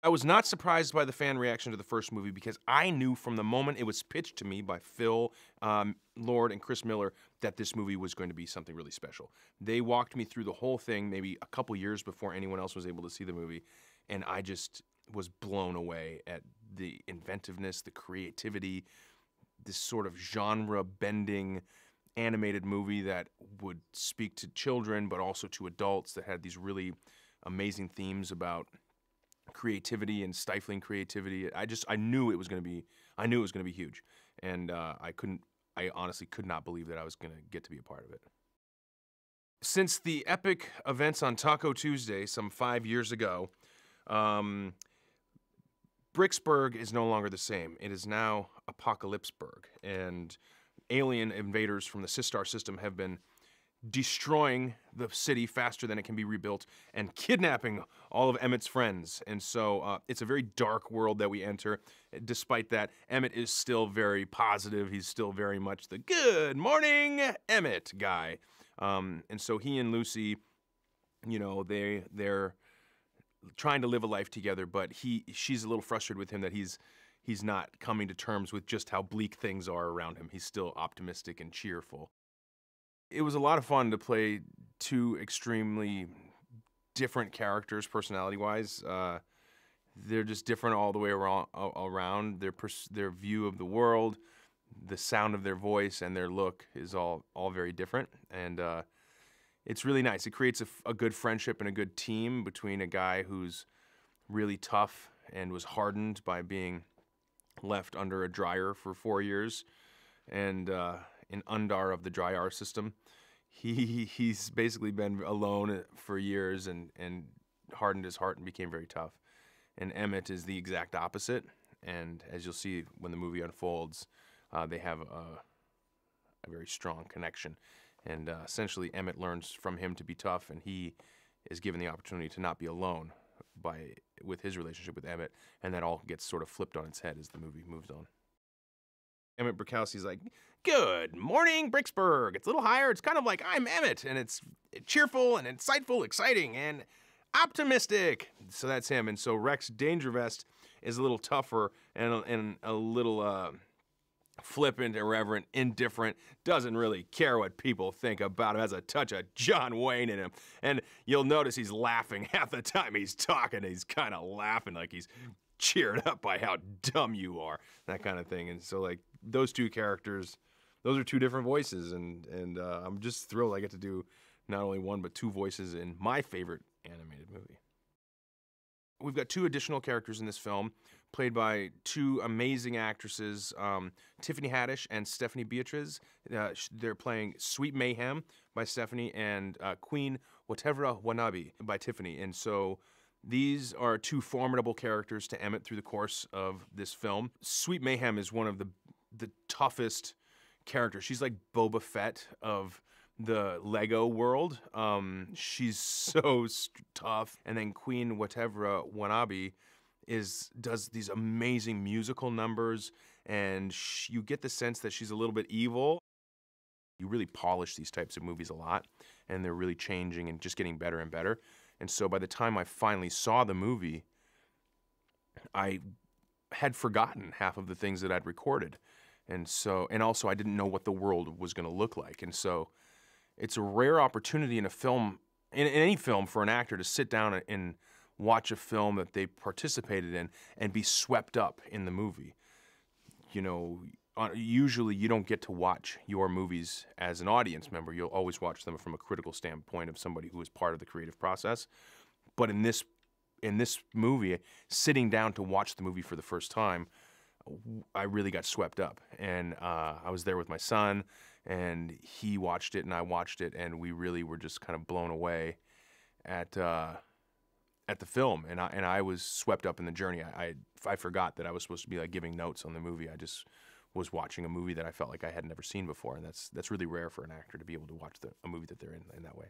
I was not surprised by the fan reaction to the first movie because I knew from the moment it was pitched to me by Phil Lord and Chris Miller that this movie was going to be something really special. They walked me through the whole thing maybe a couple years before anyone else was able to see the movie, and I just was blown away at the inventiveness, the creativity, this sort of genre-bending animated movie that would speak to children but also to adults, that had these really amazing themes about creativity and stifling creativity. I knew it was going to be huge, and I honestly could not believe that I was going to get to be a part of it. Since the epic events on Taco Tuesday some 5 years ago, Bricksburg is no longer the same. It is now Apocalypseburg, and alien invaders from the Sistar system have been destroying the city faster than it can be rebuilt and kidnapping all of Emmet's friends. And so it's a very dark world that we enter. Despite that, Emmet is still very positive. He's still very much the good morning Emmet guy. And so he and Lucy, you know, they're trying to live a life together, but she's a little frustrated with him that he's not coming to terms with just how bleak things are around him. He's still optimistic and cheerful. It was a lot of fun to play two extremely different characters personality-wise. They're just different all the way around. Their view of the world, the sound of their voice, and their look is all very different. And it's really nice. It creates a good friendship and a good team between a guy who's really tough and was hardened by being left under a dryer for 4 years, and an Undar of the Dryar system. He's basically been alone for years and hardened his heart and became very tough. And Emmet is the exact opposite, and as you'll see when the movie unfolds, they have a very strong connection. And essentially Emmet learns from him to be tough, and he is given the opportunity to not be alone with his relationship with Emmet, and that all gets sort of flipped on its head as the movie moves on. Emmet Brickowski's like, good morning, Bricksburg. It's a little higher. It's kind of like I'm Emmet, and it's cheerful and insightful, exciting, and optimistic. So that's him. And so Rex Dangervest is a little tougher and a little flippant, irreverent, indifferent, doesn't really care what people think about him, has a touch of John Wayne in him. And you'll notice he's laughing half the time he's talking. He's kind of laughing like he's cheered up by how dumb you are, that kind of thing. And so, like, those two characters, those are two different voices, and I'm just thrilled I get to do not only one but two voices in my favorite animated movie. We've got two additional characters in this film, played by two amazing actresses, Tiffany Haddish and Stephanie Beatriz. They're playing Sweet Mayhem by Stephanie and Queen Whatever Wanabe by Tiffany. And so these are two formidable characters to Emmet through the course of this film. Sweet Mayhem is one of the toughest characters. She's like Boba Fett of the Lego world. She's so tough. And then Queen Whatever Wanabe does these amazing musical numbers, and you get the sense that she's a little bit evil. You really polish these types of movies a lot, and they're really changing and just getting better and better. And so by the time I finally saw the movie, I had forgotten half of the things that I'd recorded. And also I didn't know what the world was going to look like. And so it's a rare opportunity in a film, in any film, for an actor to sit down and watch a film that they participated in and be swept up in the movie. You know, usually you don't get to watch your movies as an audience member. You'll always watch them from a critical standpoint of somebody who is part of the creative process. But in this movie, sitting down to watch the movie for the first time, I really got swept up. And I was there with my son, and he watched it and I watched it, and we really were just kind of blown away at the film. And I was swept up in the journey. I forgot that I was supposed to be like giving notes on the movie. I just was watching a movie that I felt like I had never seen before, and that's really rare for an actor to be able to watch a movie that they're in that way.